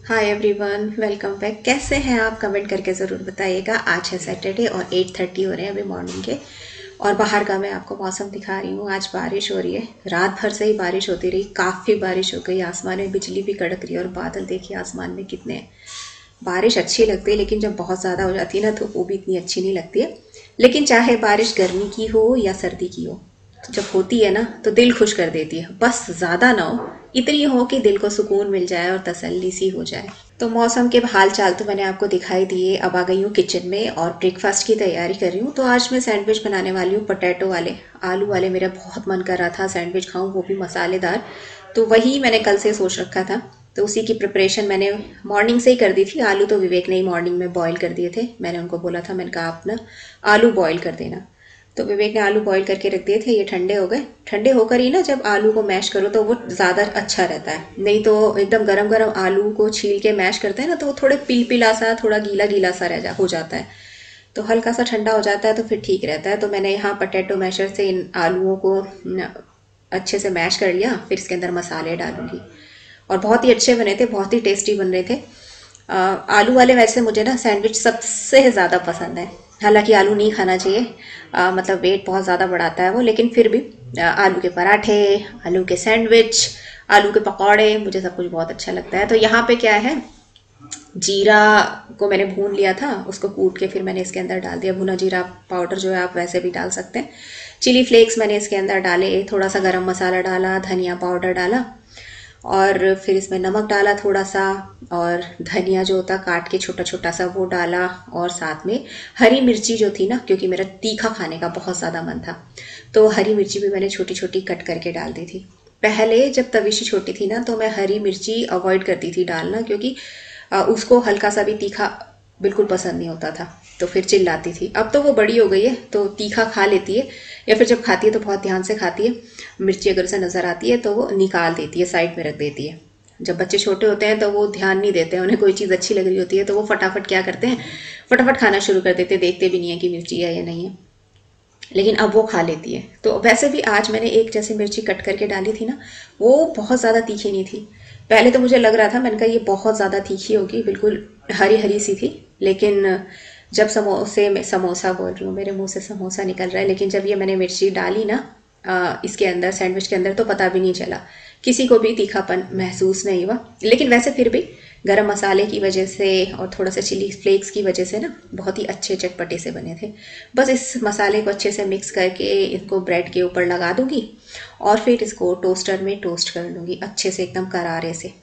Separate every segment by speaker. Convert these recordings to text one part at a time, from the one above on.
Speaker 1: Hi everyone, welcome back. कैसे हैं आप? कमेंट करके ज़रूर बताइएगा। आज है सैटरडे और 8:30 हो रहे हैं अभी मॉर्निंग के। और बाहर का मैं आपको मौसम दिखा रही हूँ। आज बारिश हो रही है, रात भर से ही बारिश होती रही, काफ़ी बारिश हो गई। आसमान में बिजली भी कड़क रही है और बादल देखिए आसमान में कितने हैं। बारिश अच्छी लगती है, लेकिन जब बहुत ज़्यादा हो जाती है ना तो वो भी इतनी अच्छी नहीं लगती है। लेकिन चाहे बारिश गर्मी की हो या सर्दी की हो, तो जब होती है ना तो दिल खुश कर देती है। बस ज़्यादा ना हो, इतनी हो कि दिल को सुकून मिल जाए और तसल्ली सी हो जाए। तो मौसम के हाल चाल तो मैंने आपको दिखाई दिए। अब आ गई हूँ किचन में और ब्रेकफास्ट की तैयारी कर रही हूँ। तो आज मैं सैंडविच बनाने वाली हूँ, पोटैटो वाले, आलू वाले। मेरा बहुत मन कर रहा था सैंडविच खाऊं, वो भी मसालेदार। तो वही मैंने कल से सोच रखा था। तो उसी की प्रिपरेशन मैंने मॉर्निंग से ही कर दी थी। आलू तो विवेक ने ही मॉर्निंग में बॉईल कर दिए थे। मैंने उनको बोला था, मैंने कहा आप ना आलू बॉईल कर देना। तो विवेक ने आलू बॉईल करके रख दिए थे। ये ठंडे हो गए। ठंडे होकर ही ना जब आलू को मैश करो तो वो ज़्यादा अच्छा रहता है। नहीं तो एकदम गरम गरम आलू को छील के मैश करते हैं ना तो वो थोड़े पिलपिला सा, थोड़ा गीला गीला सा हो जाता है। तो हल्का सा ठंडा हो जाता है तो फिर ठीक रहता है। तो मैंने यहाँ पोटैटो मैशर से इन आलूओं को अच्छे से मैश कर लिया। फिर इसके अंदर मसाले डालूंगी। और बहुत ही अच्छे बने थे, बहुत ही टेस्टी बन रहे थे। आलू वाले वैसे मुझे ना सैंडविच सबसे ज़्यादा पसंद है। हालांकि आलू नहीं खाना चाहिए, मतलब वेट बहुत ज़्यादा बढ़ाता है वो, लेकिन फिर भी आलू के पराठे, आलू के सैंडविच, आलू के पकौड़े, मुझे सब कुछ बहुत अच्छा लगता है। तो यहाँ पे क्या है, जीरा को मैंने भून लिया था, उसको कूट के फिर मैंने इसके अंदर डाल दिया। भुना जीरा पाउडर जो है आप वैसे भी डाल सकते हैं। चिली फ्लेक्स मैंने इसके अंदर डाले, थोड़ा सा गरम मसाला डाला, धनिया पाउडर डाला, और फिर इसमें नमक डाला थोड़ा सा। और धनिया जो होता काट के छोटा छोटा सा वो डाला। और साथ में हरी मिर्ची जो थी ना, क्योंकि मेरा तीखा खाने का बहुत ज़्यादा मन था, तो हरी मिर्ची भी मैंने छोटी छोटी कट करके डाल दी थी। पहले जब तविशी छोटी थी ना तो मैं हरी मिर्ची अवॉइड करती थी डालना, क्योंकि उसको हल्का सा भी तीखा बिल्कुल पसंद नहीं होता था, तो फिर चिल्लाती थी। अब तो वो बड़ी हो गई है तो तीखा खा लेती है, या फिर जब खाती है तो बहुत ध्यान से खाती है। मिर्ची अगर से नज़र आती है तो वो निकाल देती है, साइड में रख देती है। जब बच्चे छोटे होते हैं तो वो ध्यान नहीं देते हैं, उन्हें कोई चीज़ अच्छी लग रही होती है तो वो फटाफट क्या करते हैं, फटाफट खाना शुरू कर देते, देखते भी नहीं है कि मिर्ची है या नहीं है। लेकिन अब वो खा लेती है। तो वैसे भी आज मैंने एक जैसे मिर्ची कट करके डाली थी ना, वो बहुत ज़्यादा तीखी नहीं थी। पहले तो मुझे लग रहा था, मैंने कहा ये बहुत ज़्यादा तीखी होगी, बिल्कुल हरी हरी सी थी। लेकिन जब समोसे में, समोसा बोल रही हूँ, मेरे मुंह से समोसा निकल रहा है, लेकिन जब ये मैंने मिर्ची डाली ना इसके अंदर, सैंडविच के अंदर, तो पता भी नहीं चला, किसी को भी तीखापन महसूस नहीं हुआ। लेकिन वैसे फिर भी गरम मसाले की वजह से और थोड़ा सा चिली फ्लेक्स की वजह से ना बहुत ही अच्छे चटपटे से बने थे। बस इस मसाले को अच्छे से मिक्स करके इसको ब्रेड के ऊपर लगा दूंगी और फिर इसको टोस्टर में टोस्ट कर लूँगी अच्छे से, एकदम करारे से।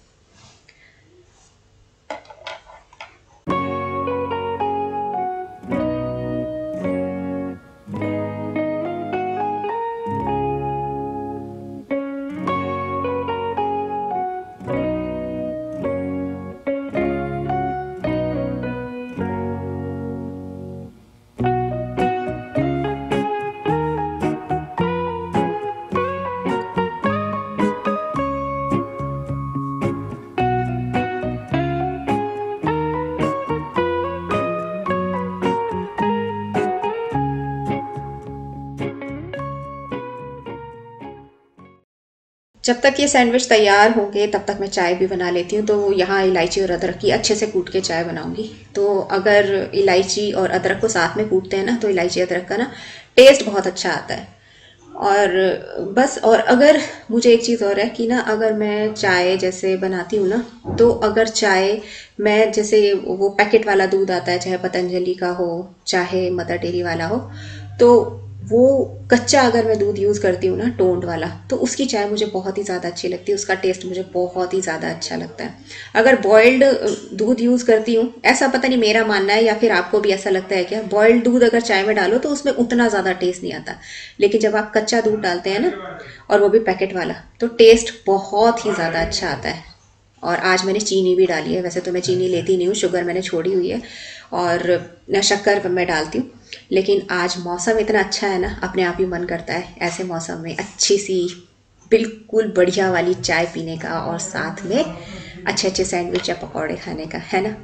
Speaker 1: जब तक ये सैंडविच तैयार होंगे तब तक मैं चाय भी बना लेती हूँ। तो यहाँ इलायची और अदरक की अच्छे से कूट के चाय बनाऊंगी। तो अगर इलायची और अदरक को साथ में कूटते हैं ना तो इलायची अदरक का ना टेस्ट बहुत अच्छा आता है। और बस, और अगर मुझे एक चीज़ और है कि ना, अगर मैं चाय जैसे बनाती हूँ ना, तो अगर चाय मैं जैसे वो पैकेट वाला दूध आता है, चाहे पतंजलि का हो चाहे मदर डेयरी वाला हो, तो वो कच्चा अगर मैं दूध यूज़ करती हूँ ना, टोंड वाला, तो उसकी चाय मुझे बहुत ही ज़्यादा अच्छी लगती है, उसका टेस्ट मुझे बहुत ही ज़्यादा अच्छा लगता है। अगर बॉइल्ड दूध यूज़ करती हूँ, ऐसा पता नहीं मेरा मानना है या फिर आपको भी ऐसा लगता है क्या, बॉइल्ड दूध अगर चाय में डालो तो उसमें उतना ज़्यादा टेस्ट नहीं आता। लेकिन जब आप कच्चा दूध डालते हैं ना, और वो भी पैकेट वाला, तो टेस्ट बहुत ही ज़्यादा अच्छा आता है। और आज मैंने चीनी भी डाली है। वैसे तो मैं चीनी लेती नहीं हूँ, शुगर मैंने छोड़ी हुई है, और शक्कर मैं डालती हूँ। लेकिन आज मौसम इतना अच्छा है ना, अपने आप ही मन करता है ऐसे मौसम में अच्छी सी बिल्कुल बढ़िया वाली चाय पीने का, और साथ में अच्छे अच्छे सैंडविच या पकौड़े खाने का, है ना।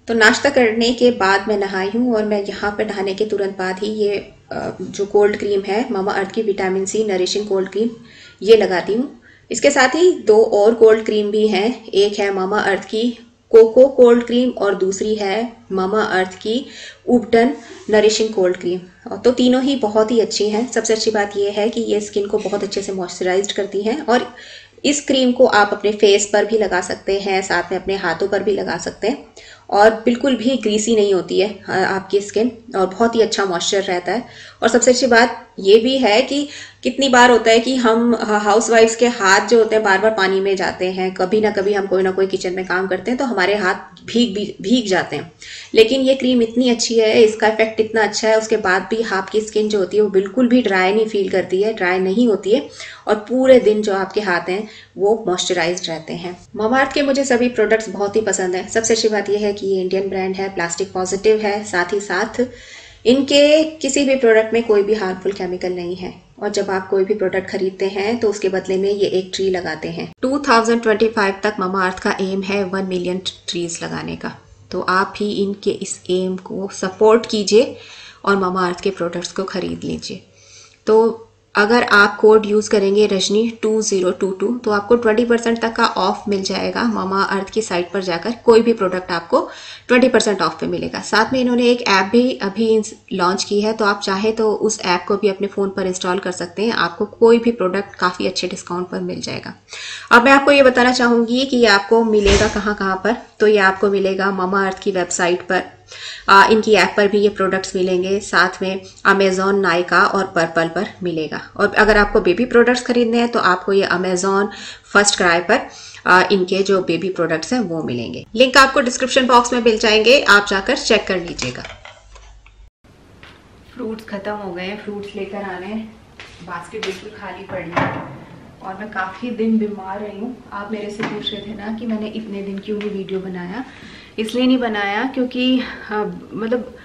Speaker 1: तो नाश्ता करने के बाद मैं नहाई हूँ, और मैं यहाँ पे नहाने के तुरंत बाद ही ये जो कोल्ड क्रीम है, मामा अर्थ की vitamin C nourishing cold cream, ये लगाती हूँ। इसके साथ ही 2 और कोल्ड क्रीम भी हैं। एक है मामा अर्थ की कोको कोल्ड क्रीम और दूसरी है मामा अर्थ की उबटन नरिशिंग कोल्ड क्रीम। तो तीनों ही बहुत ही अच्छी हैं। सबसे अच्छी बात यह है कि ये स्किन को बहुत अच्छे से मॉइस्चराइज्ड करती हैं और इस क्रीम को आप अपने फेस पर भी लगा सकते हैं, साथ में अपने हाथों पर भी लगा सकते हैं और बिल्कुल भी ग्रीसी नहीं होती है आपकी स्किन और बहुत ही अच्छा मॉइस्चर रहता है। और सबसे अच्छी बात ये भी है कि कितनी बार होता है कि हम हाउसवाइफ्स के हाथ जो होते हैं बार बार पानी में जाते हैं, कभी ना कभी हम कोई ना कोई किचन में काम करते हैं तो हमारे हाथ भीग जाते हैं। लेकिन ये क्रीम इतनी अच्छी है, इसका इफेक्ट इतना अच्छा है, उसके बाद भी आपकी स्किन जो होती है वो बिल्कुल भी ड्राई नहीं फील करती है, ड्राई नहीं होती है और पूरे दिन जो आपके हाथ हैं वो मॉइस्चराइज्ड रहते हैं। मामाअर्थ के मुझे सभी प्रोडक्ट्स बहुत ही पसंद है। सबसे अच्छी बात यह है कि ये इंडियन ब्रांड है, प्लास्टिक पॉजिटिव है, साथ ही साथ इनके किसी भी प्रोडक्ट में कोई भी हार्मफुल केमिकल नहीं है। और जब आप कोई भी प्रोडक्ट खरीदते हैं तो उसके बदले में ये एक ट्री लगाते हैं। 2025 तक मामाअर्थ का एम है 1 मिलियन ट्रीज लगाने का। तो आप भी इनके इस एम को सपोर्ट कीजिए और मामाअर्थ के प्रोडक्ट्स को खरीद लीजिए। तो अगर आप कोड यूज़ करेंगे रजनी 2022 तो आपको 20% तक का ऑफ मिल जाएगा। मामाअर्थ की साइट पर जाकर कोई भी प्रोडक्ट आपको 20% ऑफ पे मिलेगा। साथ में इन्होंने एक ऐप भी अभी लॉन्च की है, तो आप चाहे तो उस ऐप को भी अपने फ़ोन पर इंस्टॉल कर सकते हैं। आपको कोई भी प्रोडक्ट काफ़ी अच्छे डिस्काउंट पर मिल जाएगा। अब मैं आपको ये बताना चाहूँगी कि ये आपको मिलेगा कहाँ कहाँ पर। तो ये आपको मिलेगा मामाअर्थ की वेबसाइट पर, इनकी ऐप पर भी ये प्रोडक्ट्स मिलेंगे, साथ में अमेजॉन, नायका और पर्पल पर मिलेगा। और अगर आपको बेबी प्रोडक्ट्स खरीदने हैं तो आपको ये अमेजॉन फर्स्ट क्राई पर इनके जो बेबी प्रोडक्ट्स हैं वो मिलेंगे। लिंक आपको डिस्क्रिप्शन बॉक्स में मिल जाएंगे, आप जाकर चेक कर लीजिएगा। फ्रूट्स खत्म हो गए हैं, फ्रूट्स लेकर आने, बास्केट बिल्कुल खाली पड़ी है और मैं काफ़ी दिन बीमार रही हूँ। आप मेरे से पूछ रहे थे ना कि मैंने इतने दिन क्यों नहीं वीडियो बनाया। इसलिए नहीं बनाया क्योंकि मतलब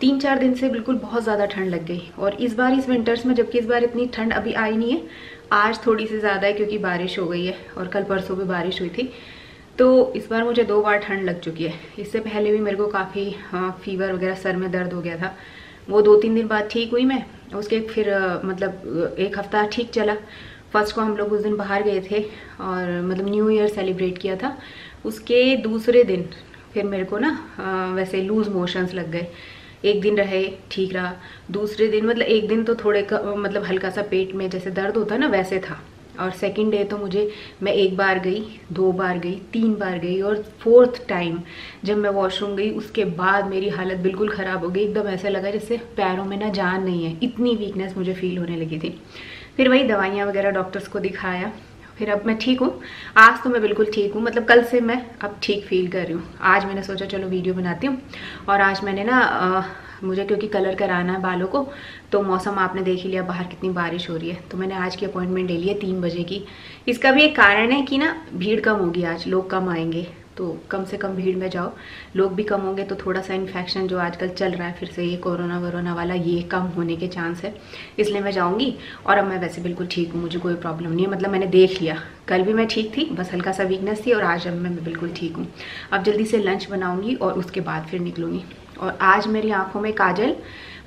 Speaker 1: 3-4 दिन से बिल्कुल बहुत ज़्यादा ठंड लग गई। और इस बार इस विंटर्स में, जबकि इस बार इतनी ठंड अभी आई नहीं है, आज थोड़ी सी ज़्यादा है क्योंकि बारिश हो गई है और कल परसों भी बारिश हुई थी। तो इस बार मुझे 2 बार ठंड लग चुकी है। इससे पहले भी मेरे को काफ़ी फीवर वगैरह, सर में दर्द हो गया था। वो 2-3 दिन बाद ठीक हुई मैं। उसके फिर मतलब 1 हफ्ता ठीक चला। फर्स्ट को हम लोग उस दिन बाहर गए थे और मतलब न्यू ईयर सेलिब्रेट किया था। उसके दूसरे दिन फिर मेरे को ना वैसे लूज मोशंस लग गए। एक दिन रहे ठीक रहा, दूसरे दिन मतलब एक दिन तो थोड़े मतलब हल्का सा पेट में जैसे दर्द होता है ना वैसे था। और सेकंड डे तो मैं 1 बार गई, 2 बार गई, 3 बार गई और 4th टाइम जब मैं वॉशरूम गई उसके बाद मेरी हालत बिल्कुल ख़राब हो गई। एकदम ऐसा लगा जैसे पैरों में ना जान नहीं है, इतनी वीकनेस मुझे फील होने लगी थी। फिर वही दवाइयाँ वगैरह डॉक्टर्स को दिखाया, फिर अब मैं ठीक हूँ। आज तो मैं बिल्कुल ठीक हूँ, मतलब कल से मैं अब ठीक फील कर रही हूँ। आज मैंने सोचा चलो वीडियो बनाती हूँ। और आज मैंने ना मुझे क्योंकि कलर कराना है बालों को, तो मौसम आपने देख ही लिया बाहर कितनी बारिश हो रही है, तो मैंने आज की अपॉइंटमेंट ले ली है 3 बजे की। इसका भी एक कारण है कि ना भीड़ कम होगी, आज लोग कम आएंगे, तो कम से कम भीड़ में जाओ। लोग भी कम होंगे तो थोड़ा सा इन्फेक्शन जो आजकल चल रहा है फिर से, ये कोरोना वोरोना वाला, ये कम होने के चांस है, इसलिए मैं जाऊंगी। और अब मैं वैसे बिल्कुल ठीक हूँ, मुझे कोई प्रॉब्लम नहीं है। मतलब मैंने देख लिया, कल भी मैं ठीक थी, बस हल्का सा वीकनेस थी, और आज अब मैं बिल्कुल ठीक हूँ। अब जल्दी से लंच बनाऊंगी और उसके बाद फिर निकलूंगी। और आज मेरी आँखों में काजल,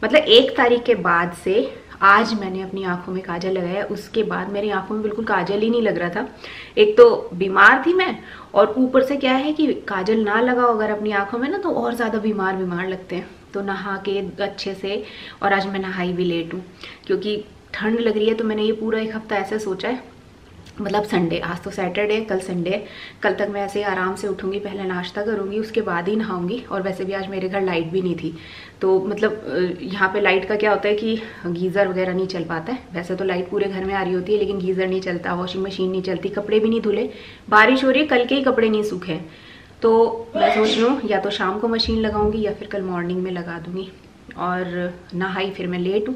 Speaker 1: मतलब 1 तारीख के बाद से आज मैंने अपनी आंखों में काजल लगाया। उसके बाद मेरी आंखों में बिल्कुल काजल ही नहीं लग रहा था। एक तो बीमार थी मैं, और ऊपर से क्या है कि काजल ना लगाओ अगर अपनी आंखों में ना तो और ज़्यादा बीमार लगते हैं। तो नहा के अच्छे से, और आज मैं नहाई भी लेट हूँ क्योंकि ठंड लग रही है। तो मैंने ये पूरा 1 हफ्ता ऐसे सोचा है, मतलब संडे, आज तो सैटरडे, कल संडे, कल तक मैं ऐसे ही आराम से उठूंगी, पहले नाश्ता करूंगी, उसके बाद ही नहाऊंगी। और वैसे भी आज मेरे घर लाइट भी नहीं थी, तो मतलब यहाँ पे लाइट का क्या होता है कि गीज़र वगैरह नहीं चल पाता है। वैसे तो लाइट पूरे घर में आ रही होती है, लेकिन गीज़र नहीं चलता, वॉशिंग मशीन नहीं चलती, कपड़े भी नहीं धुले, बारिश हो रही है, कल के ही कपड़े नहीं सूखे। तो मैं सोच रही हूँ या तो शाम को मशीन लगाऊंगी या फिर कल मॉर्निंग में लगा दूंगी। और नहाई फिर मैं लेट हूँ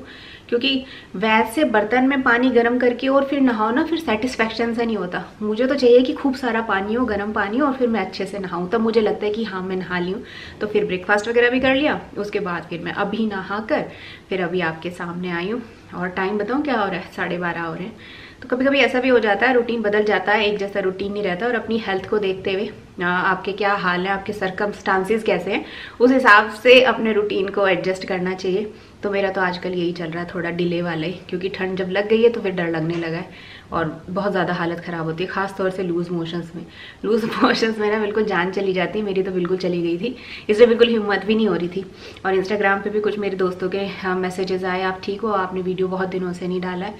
Speaker 1: क्योंकि वैसे बर्तन में पानी गर्म करके और फिर नहाओ ना, फिर सेटिस्फेक्शन सा नहीं होता। मुझे तो चाहिए कि खूब सारा पानी हो, गर्म पानी हो, और फिर मैं अच्छे से नहाऊं, तब मुझे लगता है कि हाँ मैं नहा ली हूँ। तो फिर ब्रेकफास्ट वगैरह भी कर लिया, उसके बाद फिर मैं अभी नहा कर फिर अभी आपके सामने आई हूँ। और टाइम बताऊँ क्या हो रहा है, 12:30 हो रहे हैं। तो कभी कभी ऐसा भी हो जाता है, रूटीन बदल जाता है, एक जैसा रूटीन नहीं रहता। और अपनी हेल्थ को देखते हुए आपके क्या हाल है, आपके सर्कमस्टांसेस कैसे हैं, उस हिसाब से अपने रूटीन को एडजस्ट करना चाहिए। तो मेरा तो आजकल यही चल रहा है, थोड़ा डिले वाला ही, क्योंकि ठंड जब लग गई है तो फिर डर लगने लगा है और बहुत ज़्यादा हालत ख़राब होती है, ख़ास तौर से लूज़ मोशंस में ना बिल्कुल जान चली जाती है। मेरी तो बिल्कुल चली गई थी, इसलिए बिल्कुल हिम्मत भी नहीं हो रही थी। और इंस्टाग्राम पे भी कुछ मेरे दोस्तों के मैसेजेस आए, आप ठीक हो, आपने वीडियो बहुत दिनों से नहीं डाला है,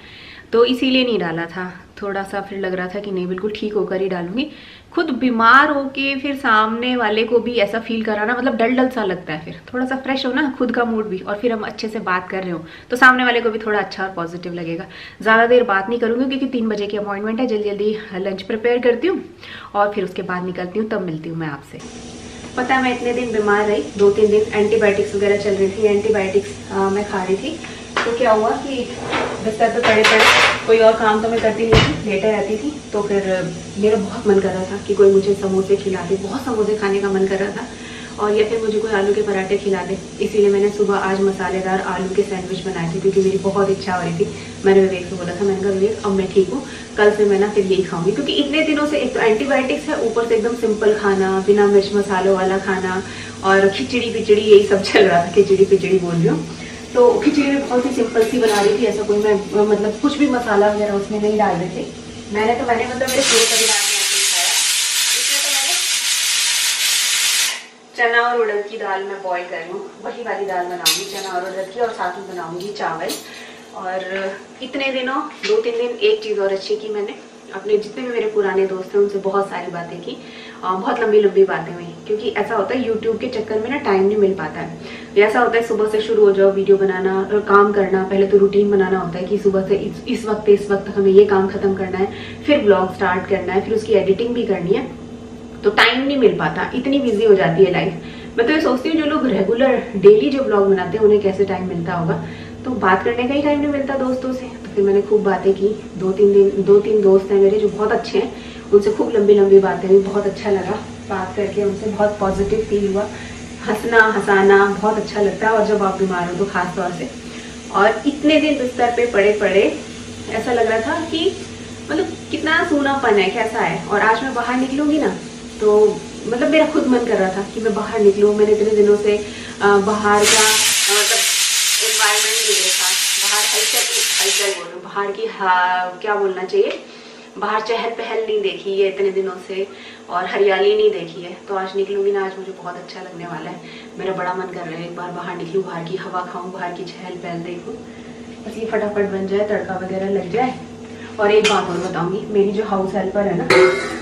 Speaker 1: तो इसीलिए नहीं डाला था। थोड़ा सा फिर लग रहा था कि नहीं, बिल्कुल ठीक होकर ही डालूंगी। खुद बीमार होके फिर सामने वाले को भी ऐसा फील कराना, मतलब डल डल सा लगता है। फिर थोड़ा सा फ्रेश हो ना खुद का मूड भी, और फिर हम अच्छे से बात कर रहे हो तो सामने वाले को भी थोड़ा अच्छा और पॉजिटिव लगेगा। ज़्यादा देर बात नहीं करूँगी क्योंकि 3 बजे की अपॉइंटमेंट है। जल्दी जल्दी लंच प्रिपेयर करती हूँ और फिर उसके बाद निकलती हूँ, तब मिलती हूँ मैं आपसे। पता है मैं इतने दिन बीमार रही, 2-3 दिन एंटीबायोटिक्स वगैरह चल रही थी, एंटीबायोटिक्स मैं खा रही थी। तो क्या हुआ कि बिस्तर पे पड़े पड़े कोई और काम तो मैं करती नहीं थी, लेटे रहती थी। तो फिर मेरा बहुत मन कर रहा था कि कोई मुझे समोसे खिला दे, बहुत समोसे खाने का मन कर रहा था, और या फिर मुझे कोई आलू के पराठे खिला दे। इसीलिए मैंने सुबह आज मसालेदार आलू के सैंडविच बनाए थे, क्योंकि मेरी बहुत इच्छा हो रही थी। मैंने विवेक से बोला था, मैंने कहा विवेक अब मैं ठीक हूँ, कल से मैं ना फिर यही खाऊंगी, क्योंकि इतने दिनों से एक तो एंटीबायोटिक्स है, ऊपर से एकदम सिंपल खाना, बिना मिर्च मसालों वाला खाना, और खिचड़ी पिचड़ी यही सब चल रहा था। खिचड़ी पिचड़ी बोल रही हूँ, तो खिचड़ी में बहुत ही सिंपल सी बना रही थी, ऐसा कोई मैं मतलब कुछ भी मसाला वगैरह उसमें नहीं डाल रही थी। मैंने मतलब मेरे पूरे परिवार ने ऐसे ही खाया। इसमें तो मैंने चना और उड़द की दाल मैं बॉईल कर रही हूँ, वही वाली दाल बनाऊंगी, चना और उड़द की, और साथ में बनाऊंगी चावल। और इतने दिनों 2-3 दिन एक चीज़ और अच्छी की, मैंने अपने जितने भी मेरे पुराने दोस्त हैं उनसे बहुत सारी बातें की, बहुत लंबी लंबी बातें हुई। क्योंकि ऐसा होता है यूट्यूब के चक्कर में ना टाइम नहीं मिल पाता है। ऐसा होता है सुबह से शुरू हो जाओ वीडियो बनाना और काम करना, पहले तो रूटीन बनाना होता है कि सुबह से इस वक्त हमें ये काम खत्म करना है, फिर ब्लॉग स्टार्ट करना है, फिर उसकी एडिटिंग भी करनी है, तो टाइम नहीं मिल पाता, इतनी बिजी हो जाती है लाइफ। मैं तो ये सोचती हूँ जो लोग रेगुलर डेली जो ब्लॉग बनाते हैं उन्हें कैसे टाइम मिलता होगा, तो बात करने का ही टाइम नहीं मिलता दोस्तों से। तो फिर मैंने खूब बातें की, 2-3 दोस्त हैं मेरे जो बहुत अच्छे हैं, उनसे खूब लंबी लंबी बातें हुई, बहुत अच्छा लगा बात करके उनसे, बहुत पॉजिटिव फील हुआ। हंसना हंसाना बहुत अच्छा लगता है, और जब आप बीमार हो तो खास तौर से। और इतने दिन बिस्तर पे पड़े पड़े ऐसा लग रहा था कि मतलब कितना सूनापन है, कैसा है। और आज मैं बाहर निकलूंगी ना, तो मतलब मेरा खुद मन कर रहा था कि मैं बाहर निकलूं। मैंने इतने दिनों से बाहर का मतलब एनवायरनमेंट नहीं देखा, बाहर हलचल बोलूँ, बाहर की क्या बोलना चाहिए, बाहर चहल पहल नहीं देखी है इतने दिनों से, और हरियाली नहीं देखी है। तो आज निकलूंगी ना, आज मुझे बहुत अच्छा लगने वाला है। मेरा बड़ा मन कर रहा है एक बार बाहर निकलूं, बाहर की हवा खाऊं, बाहर की चहल पहल देखूं, बस ये फटाफट बन जाए, तड़का वगैरह लग जाए। और एक बात और बताऊंगी, मेरी जो हाउस हेल्पर है ना,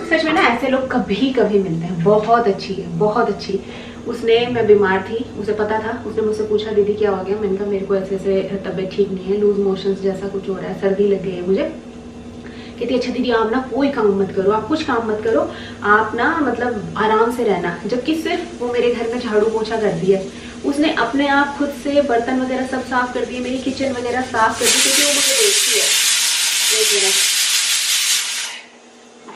Speaker 1: सच में ना ऐसे लोग कभी कभी मिलते हैं, बहुत अच्छी है, बहुत अच्छी। उसने, मैं बीमार थी, उसे पता था, उसने मुझसे पूछा दीदी क्या हो गया, मैंने कहा मेरे को ऐसे ऐसे तबीयत ठीक नहीं है, लूज मोशंस जैसा कुछ हो रहा है, सर्दी लग गई है मुझे। कहती अच्छा दीदी आप ना कोई काम मत करो, आप कुछ काम मत करो, आप ना मतलब आराम से रहना। जबकि सिर्फ वो मेरे घर में झाड़ू पोछा कर दिया, उसने अपने आप खुद से बर्तन वगैरह सब साफ कर दिए, मेरी किचन वगैरह साफ कर दी, क्योंकि वो मुझे देखती है,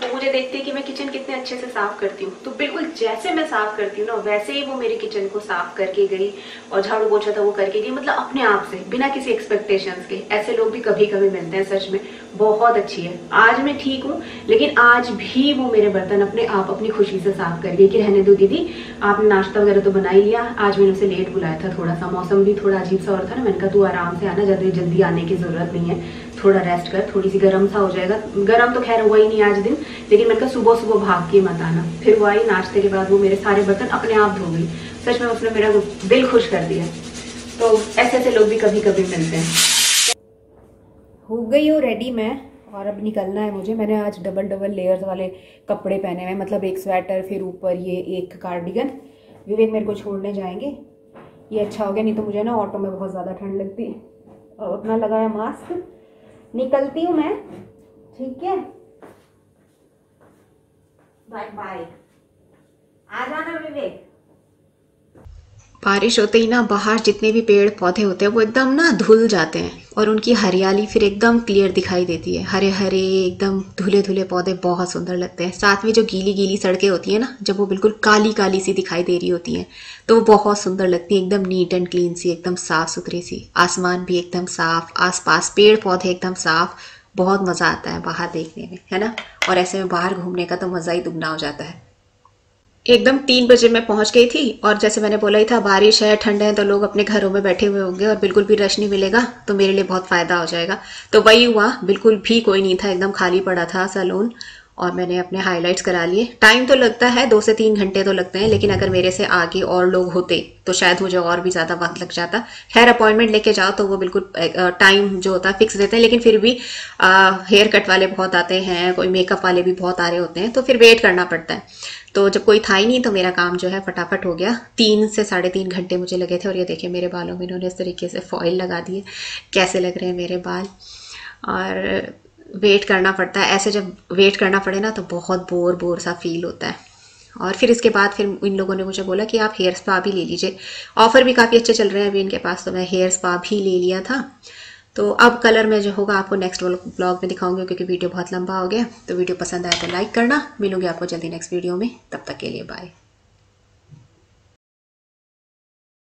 Speaker 1: वो मुझे देखती है कि मैं किचन कितने अच्छे से साफ करती हूँ। तो बिल्कुल जैसे मैं साफ करती हूँ ना, वैसे ही वो मेरी किचन को साफ करके गई, और झाड़ू पोछा था वो करके गई, मतलब अपने आप से, बिना किसी एक्सपेक्टेशंस के। ऐसे लोग भी कभी कभी मिलते हैं, सच में बहुत अच्छी है। आज मैं ठीक हूँ, लेकिन आज भी वो मेरे बर्तन अपने आप अपनी खुशी से साफ कर गई कि रहने दो दीदी, आपने नाश्ता वगैरह तो बना ही लिया। आज मैंने उसे लेट बुलाया था, थोड़ा सा मौसम भी थोड़ा अजीब सा हो रहा था ना, मैंने कहा तू आराम से आना, जल्दी जल्दी आने की जरूरत नहीं है, थोड़ा रेस्ट कर, थोड़ी सी गर्म सा हो जाएगा। गर्म तो खैर हुआ ही नहीं आज दिन, लेकिन मैंने कहा सुबह सुबह भाग के मत आना। फिर वो आई, नाश्ते के बाद वो मेरे सारे बर्तन अपने आप धो गई। सच में उसने मेरा दिल खुश कर दिया। तो ऐसे ऐसे लोग भी कभी कभी मिलते हैं। हो गई हूँ रेडी मैं, और अब निकलना है मुझे। मैंने आज डबल लेयर्स वाले कपड़े पहने हुए, मतलब एक स्वेटर, फिर ऊपर ये एक कार्डिगन। विवेक मेरे को छोड़ने जाएंगे, ये अच्छा हो गया, नहीं तो मुझे ना ऑटो में बहुत ज़्यादा ठंड लगती है। और अपना लगाया मास्क, निकलती हूँ मैं, ठीक है, बाय बाय, आ जाना विवेक। बारिश होते ही ना बाहर जितने भी पेड़ पौधे होते हैं वो एकदम ना धुल जाते हैं, और उनकी हरियाली फिर एकदम क्लियर दिखाई देती है। हरे हरे एकदम धुले धुले पौधे बहुत सुंदर लगते हैं। साथ में जो गीली गीली सड़कें होती हैं ना, जब वो बिल्कुल काली काली सी दिखाई दे रही होती हैं, तो वो बहुत सुंदर लगती है, एकदम नीट एंड क्लीन सी, एकदम साफ सुथरी सी। आसमान भी एकदम साफ, आसपास पेड़ पौधे एकदम साफ। बहुत मज़ा आता है बाहर देखने में, है ना। और ऐसे में बाहर घूमने का तो मज़ा ही दुगना हो जाता है। एकदम 3 बजे मैं पहुंच गई थी, और जैसे मैंने बोला ही था बारिश है, ठंड है, तो लोग अपने घरों में बैठे हुए होंगे और बिल्कुल भी रश नहीं मिलेगा, तो मेरे लिए बहुत फायदा हो जाएगा। तो वही हुआ, बिल्कुल भी कोई नहीं था, एकदम खाली पड़ा था सैलून। और मैंने अपने हाइलाइट्स करा लिए। टाइम तो लगता है 2 से 3 घंटे तो लगते हैं, लेकिन अगर मेरे से आगे और लोग होते तो शायद मुझे और भी ज़्यादा वक्त लग जाता। खैर अपॉइंटमेंट लेके जाओ तो वो बिल्कुल टाइम जो होता है फिक्स देते हैं, लेकिन फिर भी हेयर कट वाले बहुत आते हैं, कोई मेकअप वाले भी बहुत आ रहे होते हैं, तो फिर वेट करना पड़ता है। तो जब कोई था ही नहीं तो मेरा काम जो है फटाफट हो गया। 3 से 3.5 घंटे मुझे लगे थे। और ये देखिए मेरे बालों में इन्होंने इस तरीके से फॉइल लगा दिए, कैसे लग रहे हैं मेरे बाल। और वेट करना पड़ता है ऐसे, जब वेट करना पड़े ना तो बहुत बोर बोर सा फील होता है। और फिर इसके बाद फिर इन लोगों ने मुझे बोला कि आप हेयर स्पा भी ले लीजिए, ऑफर भी काफ़ी अच्छे चल रहे हैं अभी इनके पास, तो मैं हेयर स्पा भी ले लिया था। तो अब कलर में जो होगा आपको नेक्स्ट ब्लॉग में दिखाऊंगी, क्योंकि वीडियो बहुत लंबा हो गया। तो वीडियो पसंद आया तो लाइक करना। मिलूंगी आपको जल्दी नेक्स्ट वीडियो में, तब तक के लिए बाय।